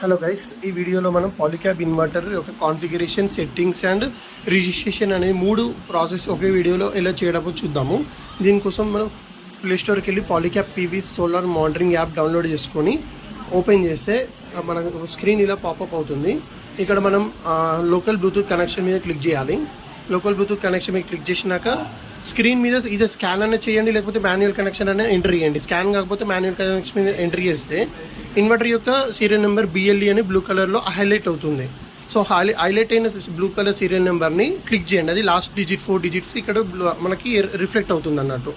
Hello guys, ఈ వీడియోలో మనం పాలిక్యాబ్ ఇన్వర్టర్ యొక్క కాన్ఫిగరేషన్, సెట్టింగ్స్ అండ్ రిజిస్ట్రేషన్ అనే 3 ప్రాసెస్ ఒకే వీడియోలో ఎలా చేయడమో చూద్దాము. దీనికోసం మనం ప్లేస్టోర్కి వెళ్ళి Polycab PV solar monitoring app download చేసుకొని ఓపెన్ చేస్తే మన స్క్రీన్ ఇలా పాపప్ అవుతుంది. ఇక్కడ మనం లోకల్ బ్లూటూత్ కనెక్షన్ మీద క్లిక్ చేయాలి. లోకల్ బ్లూటూత్ కనెక్షన్ మీద క్లిక్ చేసినాక స్క్రీన్ మీద ఇది స్కాన్ అనేది చేయండి, లేకపోతే మాన్యువల్ కనెక్షన్ అనేది ఎంటర్ చేయండి. స్కాన్ కాకపోతే మాన్యువల్ కనెక్షన్ మీద ఎంటర్ చేస్తే ఇన్వర్టర్ యొక్క సీరియల్ నెంబర్ BLE అని బ్లూ కలర్లో హైలైట్ అవుతుంది. సో హైలైట్ అయిన బ్లూ కలర్ సీరియల్ నెంబర్ని క్లిక్ చేయండి. అది లాస్ట్ డిజిట్ 4 డిజిట్స్ ఇక్కడ మనకి రిఫ్లెక్ట్ అవుతుంది అన్నట్టు.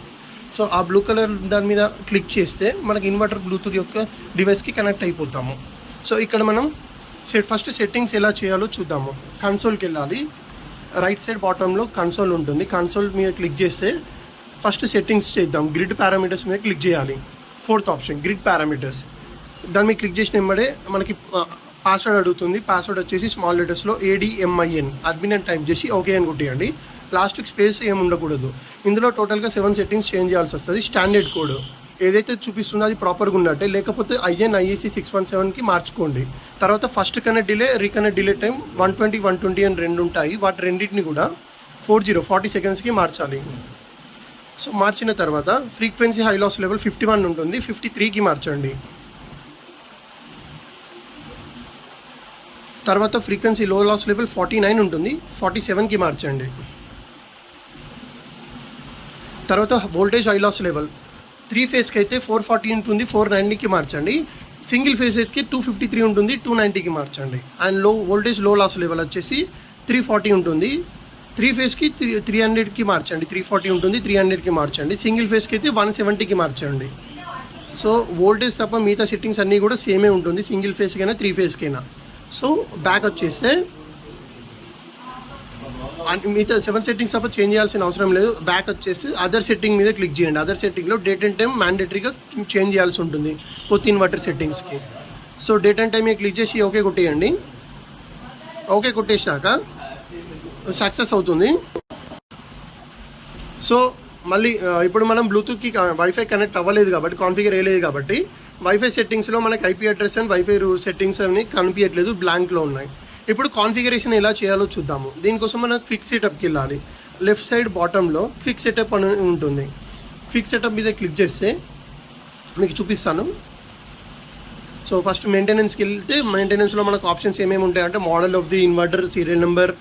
సో ఆ బ్లూ కలర్ దాని మీద క్లిక్ చేస్తే మనకి ఇన్వర్టర్ బ్లూటూత్ యొక్క డివైస్కి కనెక్ట్ అయిపోతాము. సో ఇక్కడ మనం ఫస్ట్ సెట్టింగ్స్ ఎలా చేయాలో చూద్దాము. కన్సోల్కి వెళ్ళాలి. రైట్ సైడ్ బాటంలో కన్సోల్ ఉంటుంది. కన్సోల్ మీద క్లిక్ చేస్తే ఫస్ట్ సెట్టింగ్స్ చేద్దాం. గ్రిడ్ పారామీటర్స్ మీద క్లిక్ చేయాలి. 4th option grid parameters. దాని మీద క్లిక్ చేసిన వెంబడే మనకి పాస్వర్డ్ అడుగుతుంది. పాస్వర్డ్ వచ్చేసి స్మాల్ లెటర్స్లో ADMIN అడ్మిన్ అని టైప్ చేసి ఓకే అని కొట్టేయండి. లాస్ట్కి స్పేస్ ఏమి ఉండకూడదు. ఇందులో టోటల్గా 7 సెట్టింగ్స్ చేంజ్ చేయాల్సి వస్తుంది. స్టాండర్డ్ కోడ్ ఏదైతే చూపిస్తుందో అది ప్రాపర్గా ఉన్నట్టే, లేకపోతే IN/IEC 617కి మార్చుకోండి. తర్వాత first connect delay, reconnect delay time 120, 120 అని 2 ఉంటాయి. వాటి రెండింటిని కూడా 40 సెకండ్స్కి మార్చాలి. సో మార్చిన తర్వాత ఫ్రీక్వెన్సీ హై లాస్ లెవెల్ 51 ఉంటుంది, 53కి మార్చండి. తర్వాత ఫ్రీక్వెన్సీ లో లాస్ లెవెల్ 49 ఉంటుంది, 47కి మార్చండి. తర్వాత వోల్టేజ్ హై లాస్ లెవెల్ 3 ఫేజ్కి అయితే 440 ఉంటుంది, 490కి మార్చండి. సింగిల్ ఫేజ్ అయితే 253 ఉంటుంది, 290కి మార్చండి. అండ్ వోల్టేజ్ లో లాస్ లెవెల్ వచ్చేసి 340 ఉంటుంది. 3 ఫేజ్కి 300కి మార్చండి. 340 ఉంటుంది, 300కి మార్చండి. సింగిల్ ఫేజ్కి అయితే 170కి మార్చండి. సో వోల్టేజ్ తప్ప మిగతా సెట్టింగ్స్ అన్నీ కూడా సేమే ఉంటుంది, సింగిల్ ఫేజ్కైనా 3 ఫేజ్కైనా. సో బ్యాక్ వచ్చేస్తే మిగతా 7 సెట్టింగ్స్ తప్ప చేంజ్ చేయాల్సిన అవసరం లేదు. బ్యాక్ వచ్చేసి అదర్ సెట్టింగ్ మీద క్లిక్ చేయండి. అదర్ సెట్టింగ్లో డేట్ అండ్ టైం మ్యాండేటరీగా చేంజ్ చేయాల్సి ఉంటుంది కొత్త ఇన్వర్టర్ సెట్టింగ్స్కి. సో డేట్ అండ్ టైం మీద క్లిక్ చేసి ఓకే కొట్టేయండి. ఓకే కొట్టేసాక సక్సెస్ అవుతుంది. సో మళ్ళీ ఇప్పుడు మనం బ్లూటూత్కి వైఫై కనెక్ట్ అవ్వలేదు కాబట్టి, కాన్ఫిగర్ అయ్యలేదు కాబట్టి వైఫై సెట్టింగ్స్లో మనకి IP address and wifi settings అన్ని కనిపించట్లేదు, బ్లాంక్లో ఉన్నాయి. ఇప్పుడు కాన్ఫిగరేషన్ ఎలా చేయాలో చూద్దాము. దీనికోసం మనం క్విక్ సెటప్కి వెళ్ళాలి. లెఫ్ట్ సైడ్ బాటంలో క్విక్ సెటప్ అని ఉంటుంది. క్విక్ సెటప్ మీద క్లిక్ చేస్తే మీకు చూపిస్తాను. సో ఫస్ట్ మెయింటెనెన్స్కి వెళ్తే మెయింటెనెన్స్లో మనకు ఆప్షన్స్ ఏమేమి ఉంటాయంటే model of the inverter, serial number,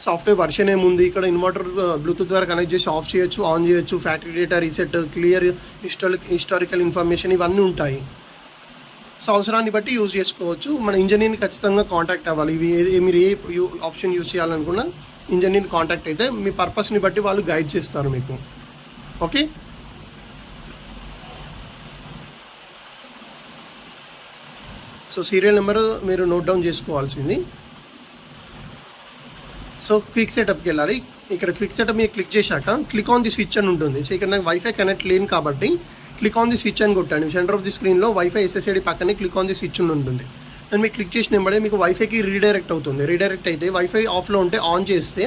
software version ఏముంది, ఇక్కడ ఇన్వర్టర్ బ్లూటూత్ ద్వారా కనెక్ట్ చేసి ఆఫ్ చేయొచ్చు, ఆన్ చేయొచ్చు, factory data reset, clear historical information ఇవన్నీ ఉంటాయి. సో అవసరాన్ని బట్టి యూజ్ చేసుకోవచ్చు. మన ఇంజనీర్ని ఖచ్చితంగా కాంటాక్ట్ అవ్వాలి. మీరు ఏ ఆప్షన్ యూజ్ చేయాలనుకున్నా ఇంజనీర్ని కాంటాక్ట్ అయితే మీ పర్పస్ని బట్టి వాళ్ళు గైడ్ చేస్తారు మీకు. ఓకే, సో సీరియల్ నెంబర్ మీరు నోట్ డౌన్ చేసుకోవాల్సింది. సో క్విక్ సెటప్కి వెళ్ళాలి. ఇక్కడ క్విక్ సెటప్ మీద క్లిక్ చేశాక క్లిక్ ఆన్ ది స్విచ్ అని ఉంటుంది. సో ఇక్కడ నాకు వైఫై కనెక్ట్ లేను కాబట్టి క్లిక్ ఆన్ ది స్విచ్ అని కొట్టాను. సెంటర్ ఆఫ్ ది స్క్రీన్లో వైఫై SSID పక్కనే క్లిక్ ఆన్ ది స్విచ్ అని ఉంటుంది. దాన్ని మీకు క్లిక్ చేసిన వెంబడే మీకు వైఫైకి రీడైరెక్ట్ అవుతుంది. రీడైరెక్ట్ అయితే వైఫై ఆఫ్లో ఉంటే ఆన్ చేస్తే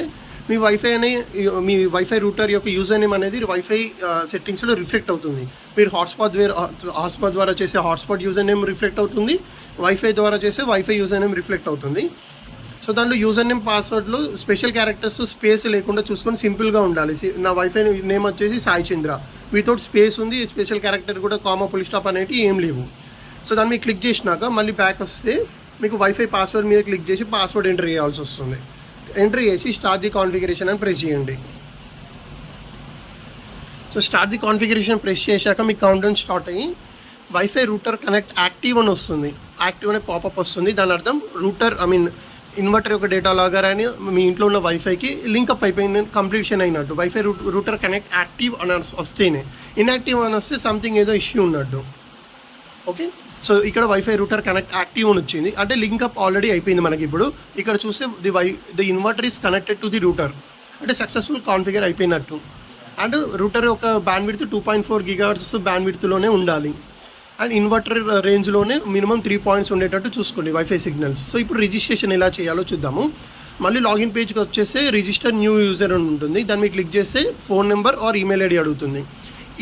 మీ వైఫై రూటర్ యొక్క యూజర్ నేమ్ అనేది వైఫై సెట్టింగ్స్లో రిఫ్లెక్ట్ అవుతుంది. మీరు హాట్స్పాట్ ద్వారా చేసే హాట్స్పాట్ యూజర్ నేమ్ రిఫ్లెక్ట్ అవుతుంది, వైఫై ద్వారా చేసే వైఫై యూజర్ నేమ్ రిఫ్లెక్ట్ అవుతుంది. సో దాంట్లో యూజర్ నేమ్, పాస్వర్డ్లో స్పెషల్ క్యారెక్టర్స్ స్పేస్ లేకుండా చూసుకొని సింపుల్గా ఉండాలి. నా వైఫై నేమ్ వచ్చేసి సాయి చంద్ర, వితౌట్ స్పేస్ ఉంది. స్పెషల్ క్యారెక్టర్ కూడా కామా పుల్ స్టాప్ అనేవి ఏం లేవు. సో దాన్ని మీరు క్లిక్ చేసినాక మళ్ళీ బ్యాక్ వస్తే మీకు వైఫై పాస్వర్డ్ మీద క్లిక్ చేసి పాస్వర్డ్ ఎంటర్ చేయాల్సి వస్తుంది. ఎంటర్ చేసి స్టార్ట్ ది కాన్ఫిగరేషన్ అని ప్రెస్ చేయండి. So start the configuration press చేశాక మీకు కౌంట్డౌన్ స్టార్ట్ అయ్యి వైఫై రూటర్ కనెక్ట్ యాక్టివ్ అని వస్తుంది. యాక్టివ్ అనే పాపప్ వస్తుంది. దాని అర్థం రూటర్ ఇన్వర్టర్ యొక్క డేటా లాగర్ అని మీ ఇంట్లో ఉన్న వైఫైకి లింకప్ అయిపోయింది, కంప్లీషన్ అయినట్టు. వైఫై రూటర్ కనెక్ట్ యాక్టివ్ అని వస్తేనే, ఇన్యాక్టివ్ అని వస్తే సంథింగ్ ఏదో ఇష్యూ ఉన్నట్టు. ఓకే, సో ఇక్కడ వైఫై రూటర్ కనెక్ట్ యాక్టివ్ అని వచ్చింది అంటే లింకప్ ఆల్రెడీ అయిపోయింది మనకి. ఇప్పుడు ఇక్కడ చూస్తే the inverter is connected to the router అంటే సక్సెస్ఫుల్ కాన్ఫిగర్ అయిపోయినట్టు. అండ్ రూటర్ యొక్క బ్యాండ్ విడ్త్ 2.4 GHz బ్యాండ్ విడ్త్లోనే ఉండాలి. అండ్ ఇన్వర్టర్ రేంజ్లోనే మినిమం 3 పాయింట్స్ ఉండేటట్టు చూసుకోండి వైఫై సిగ్నల్స్. సో ఇప్పుడు రిజిస్ట్రేషన్ ఎలా చేయాలో చూద్దాము. మళ్ళీ లాగిన్ పేజ్కి వచ్చేస్తే రిజిస్టర్ న్యూ యూజర్ అని ఉంటుంది. దాన్ని మీరు క్లిక్ చేస్తే phone number are email ID అడుగుతుంది.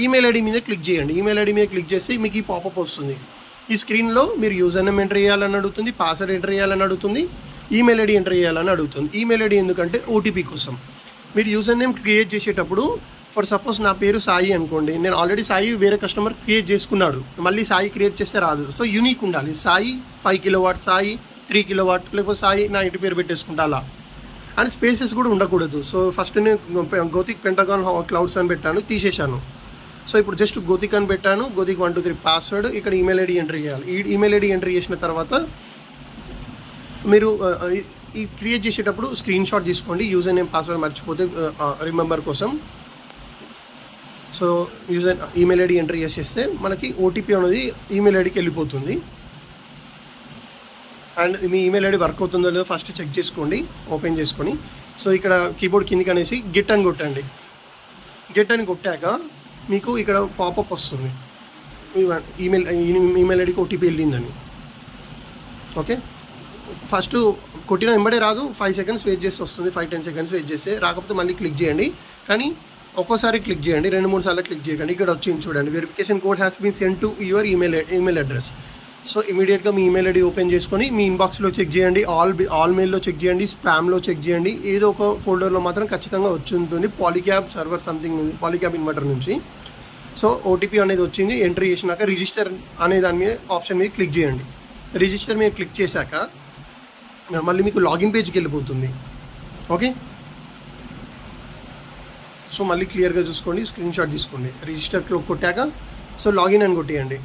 ఈమెయిల్ ID మీద క్లిక్ చేయండి. ఈమెయిల్ ID మీద క్లిక్ చేస్తే మీకు ఈ పాపప్ వస్తుంది. ఈ స్క్రీన్లో మీరు యూజర్ నేమ్ ఎంటర్ చేయాలని అడుగుతుంది, పాస్వర్డ్ ఎంటర్ చేయాలని అడుగుతుంది, ఈమెయిల్ ఐడి ఎంటర్ చేయాలని అడుగుతుంది. ఈమెయిల్ ఐడి ఎందుకంటే ఓటీపీ కోసం. మీరు యూజర్ నేమ్ క్రియేట్ చేసేటప్పుడు ఫర్ సపోజ్ నా పేరు సాయి అనుకోండి, నేను ఆల్రెడీ సాయి వేరే కస్టమర్ క్రియేట్ చేసుకున్నాడు, మళ్ళీ సాయి క్రియేట్ చేస్తే రాదు. సో యూనిక్ ఉండాలి. సాయి 5 కిలోవాట్, సాయి 3 కిలోవాట్, లేకపోతే సాయి నా ఇంటి పేరు పెట్టేసుకుంటా అలా. అండ్ స్పేసెస్ కూడా ఉండకూడదు. సో ఫస్ట్ నేను గోతిక్ పెంటగాన్ క్లౌడ్స్ అని పెట్టాను, తీసేశాను. సో ఇప్పుడు జస్ట్ గోతిక్ అని పెట్టాను, గోతిక్ 1 2 3 పాస్వర్డ్, ఇక్కడ ఈమెయిల్ ఐడి ఎంటర్ చేయాలి. ఈ ఈమెయిల్ ఐడి ఎంటర్ చేసిన తర్వాత మీరు ఈ క్రియేట్ చేసేటప్పుడు స్క్రీన్ షాట్ తీసుకోండి, యూజర్ నేమ్ పాస్వర్డ్ మర్చిపోతే రిమెంబర్ కోసం. So user email ID enter చేసేస్తే మనకి ఓటీపీ అనేది ఈమెయిల్ ఐడికి వెళ్ళిపోతుంది. And me email ID work అవుతుందో లేదో ఫస్ట్ చెక్ చేసుకోండి, ఓపెన్ చేసుకొని. సో ఇక్కడ కీబోర్డ్ కిందికి అనేసి గెట్ అని కొట్టండి. గెట్ అని కొట్టాక మీకు ఇక్కడ పాపప్ వస్తుంది, ఈమెయిల్ ఐడికి ఓటీపీ వెళ్ళిందని. ఓకే, ఫస్ట్ కొట్టిన వెంబడే రాదు, 5 సెకండ్స్ వెయిట్ చేస్తే వస్తుంది, 5-10 సెకండ్స్ వెయిట్ చేస్తే రాకపోతే మళ్ళీ క్లిక్ చేయండి. కానీ ఒక్కోసారి క్లిక్ చేయండి, 2-3 సార్లు క్లిక్ చేయకండి. ఇక్కడ వచ్చింది చూడండి, verification code has been send to your email address. So ఇమీడియట్గా మీ ఈమెయిల్ ఐడి ఓపెన్ చేసుకొని మీ ఇన్బాక్స్లో చెక్ చేయండి, ఆల్ మెయిల్లో చెక్ చేయండి, స్పామ్లో చెక్ చేయండి. ఏదో ఒక ఫోల్డర్లో మాత్రం ఖచ్చితంగా వచ్చి ఉంటుంది. పాలిక్యాబ్ సర్వర్ సంథింగ్ ఉంది, పాలిక్యాబ్ ఇన్వర్టర్ నుంచి. సో ఓటీపీ అనేది వచ్చింది, ఎంట్రీ చేసినాక రిజిస్టర్ అనే దాని మీద ఆప్షన్ మీద క్లిక్ చేయండి. రిజిస్టర్ మీద క్లిక్ చేశాక మళ్ళీ మీకు లాగిన్ పేజ్కి వెళ్ళిపోతుంది. ఓకే, సో మళ్ళీ క్లియర్గా చూసుకోండి, స్క్రీన్ షాట్ తీసుకోండి. రిజిస్టర్లో కొట్టాక సో లాగిన్ అని కొట్టేయండి.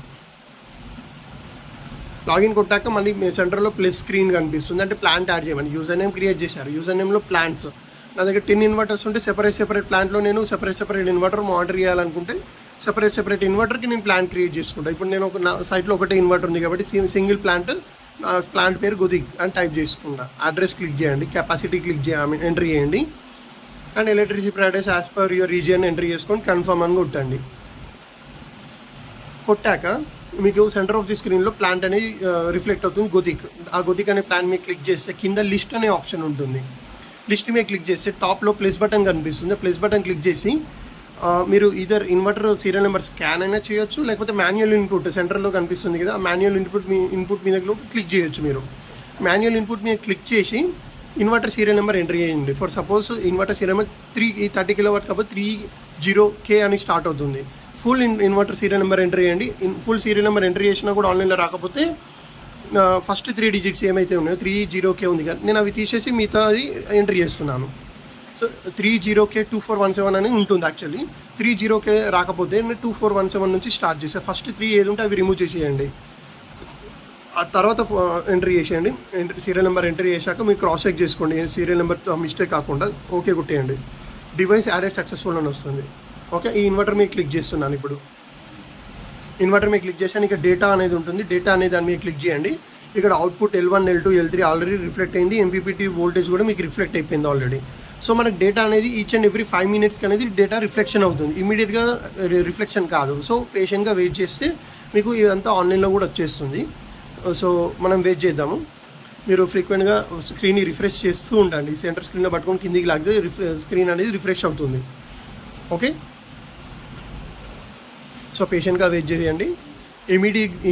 లాగిన్ కొట్టాక మళ్ళీ మీ సెంటర్లో ప్లస్ స్క్రీన్ కనిపిస్తుంది, అంటే ప్లాంట్ యాడ్ చేయమని. యూజర్ నేమ్ క్రియేట్ చేశారు, యూజర్ నేమ్లో ప్లాంట్స్. నా దగ్గర 10 ఇన్వర్టర్స్ ఉంటే సెపరేట్ ప్లాంట్లో నేను సెపరేట్ ఇన్వర్టర్ మానిటర్ చేయాలనుకుంటే సెపరేట్ ఇన్వర్టర్కి నేను ప్లాన్ క్రియేట్ చేసుకుంటాను. ఇప్పుడు నేను నా సైట్లో ఒకటే ఇన్వర్టర్ ఉంది కాబట్టి సింగిల్ ప్లాంట్ పేరు గోతిక్ అని టైప్ చేసుకుంటా. అడ్రస్ క్లిక్ చేయండి, కెపాసిటీ క్లిక్ ఎంటర్ చేయండి. And electricity providers as per your region enter చేసుకొని కన్ఫర్మ్ అని కొట్టండి. కొట్టాక మీకు సెంటర్ ఆఫ్ ది స్క్రీన్లో ప్లాంట్ అనేది రిఫ్లెక్ట్ అవుతుంది, గోతిక్. ఆ గోతిక్ అనే ప్లాన్ మీద క్లిక్ చేస్తే కింద లిస్ట్ అనే ఆప్షన్ ఉంటుంది. లిస్ట్ మీద క్లిక్ చేస్తే టాప్లో ప్లస్ బటన్ కనిపిస్తుంది. ప్లస్ బటన్ క్లిక్ చేసి మీరు either inverter serial number scan అయినా చేయొచ్చు, లేకపోతే మాన్యువల్ ఇన్పుట్ సెంటర్లో కనిపిస్తుంది కదా, ఆ మాన్యువల్ ఇన్పుట్ మీద క్లిక్ చేయొచ్చు. మీరు మాన్యువల్ ఇన్పుట్ మీద క్లిక్ చేసి ఇన్వర్టర్ సీరియల్ నెంబర్ ఎంటర్ చేయండి. For suppose inverter serial number 30 kilowatt కాబట్టి 30K అని స్టార్ట్ అవుతుంది. Full inverter serial number enter చేయండి. ఫుల్ సీరియల్ నెంబర్ ఎంటర్ చేసినా కూడా ఆన్లైన్లో రాకపోతే ఫస్ట్ 3 డిజిట్స్ ఏమైతే ఉన్నాయో 30K ఉంది కదా, నేను అవి తీసేసి మిగతాది ఎంటర్ చేస్తున్నాను. సో 30K2417 అని ఉంటుంది. యాక్చువల్లీ 30K రాకపోతే నేను 2417 నుంచి స్టార్ట్ చేసాను. ఫస్ట్ 3 ఏది ఉంటే అవి రిమూవ్ చేసేయండి, ఆ తర్వాత ఎంట్రీ చేసేయండి. సీరియల్ నెంబర్ ఎంట్రీ చేశాక మీరు క్రాస్ చెక్ చేసుకోండి, సీరియల్ నెంబర్ మిస్టేక్ కాకుండా. ఓకే కొట్టేయండి. డివైస్ యాడెడ్ సక్సెస్ఫుల్ అని వస్తుంది. ఓకే, ఈ ఇన్వర్టర్ మీద క్లిక్ చేస్తున్నాను. ఇప్పుడు ఇన్వర్టర్ మీద క్లిక్ చేశాను. ఇక్కడ డేటా అనేది ఉంటుంది, డేటా అనేది దాని మీద క్లిక్ చేయండి. ఇక్కడ output L1 L2 L3 already reflect అయింది, MPPT వోల్టేజ్ కూడా మీకు రిఫ్లెక్ట్ అయిపోయింది ఆల్రెడీ. సో మనకు డేటా అనేది ఈచ్ అండ్ ఎవ్రీ 5 మినిట్స్కి అనేది డేటా రిఫ్లెక్షన్ అవుతుంది, ఇమీడియట్గా రిఫ్లెక్షన్ కాదు. సో పేషెంట్గా వెయిట్ చేస్తే మీకు ఇదంతా ఆన్లైన్లో కూడా వచ్చేస్తుంది. సో మనం వెయిట్ చేద్దాము. మీరు ఫ్రీక్వెంట్గా స్క్రీన్ని రిఫ్రెష్ చేస్తూ ఉండండి. సెంటర్ స్క్రీన్లో పట్టుకొని కిందికి లాగితే స్క్రీన్ అనేది రిఫ్రెష్ అవుతుంది. ఓకే, సో పేషెంట్గా వెయిట్ చేయండి.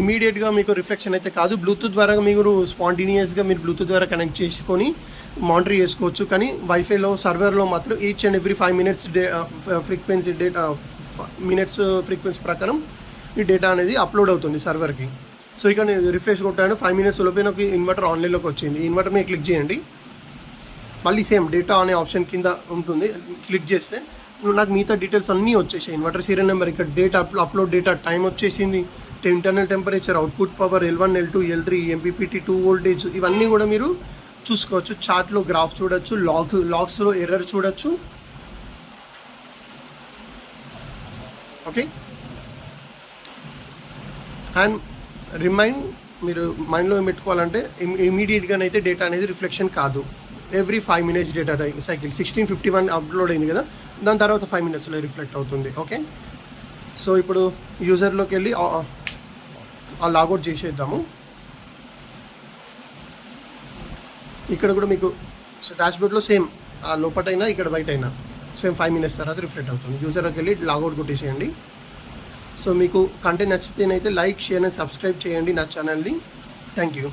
ఇమీడియట్గా మీకు రిఫ్లెక్షన్ అయితే కాదు. బ్లూటూత్ ద్వారా మీరు స్పాంటేనియస్గా మీరు బ్లూటూత్ ద్వారా కనెక్ట్ చేసుకొని మానిటర్ చేసుకోవచ్చు. కానీ వైఫైలో సర్వర్లో మాత్రం each and every 5 minutes frequency ప్రకారం ఈ డేటా అనేది అప్లోడ్ అవుతుంది సర్వర్కి. సో ఇక్కడ నేను రిఫ్రెష్ కొట్టాను, 5 మినిట్స్ లోపే నాకు ఇన్వర్టర్ ఆన్లైన్లోకి వచ్చింది. ఇన్వర్టర్ మీద క్లిక్ చేయండి. మళ్ళీ సేమ్ డేటా అనే ఆప్షన్ కింద ఉంటుంది, క్లిక్ చేస్తే నాకు మిగతా డీటెయిల్స్ అన్నీ వచ్చేసాయి. ఇన్వర్టర్ సీరియల్ నెంబర్, ఇక్కడ డేటా అప్లోడ్ డేటా, టైం వచ్చేసింది, internal temperature, output power, L1 L2 L3 MPPT 2 voltage, ఇవన్నీ కూడా మీరు చూసుకోవచ్చు. చార్ట్లో గ్రాఫ్ చూడొచ్చు, లాగ్స్లో ఎర్రర్ చూడొచ్చు. ఓకే, అండ్ మీరు మైండ్లో ఏం పెట్టుకోవాలంటే ఇమీడియట్గానైతే డేటా అనేది రిఫ్లెక్షన్ కాదు. Every 5 minutes data cycle 1651 upload అయింది కదా, దాని తర్వాత 5 మినిట్స్లో రిఫ్లెక్ట్ అవుతుంది. ఓకే, సో ఇప్పుడు యూజర్లోకి వెళ్ళి లాగౌట్ చేసేద్దాము. ఇక్కడ కూడా మీకు డాష్బోర్డ్లో సేమ్ లోపటైనా ఇక్కడ బయట అయినా సేమ్ 5 మినిట్స్ తర్వాత రిఫ్లెక్ట్ అవుతుంది. యూజర్లోకి వెళ్ళి లాగౌట్ కొట్టేసేయండి. సో మీకు కంటెంట్ నచ్చితేనైతే లైక్ షేర్ అండ్ సబ్స్క్రైబ్ చేయండి నా ఛానల్ని. Thank you.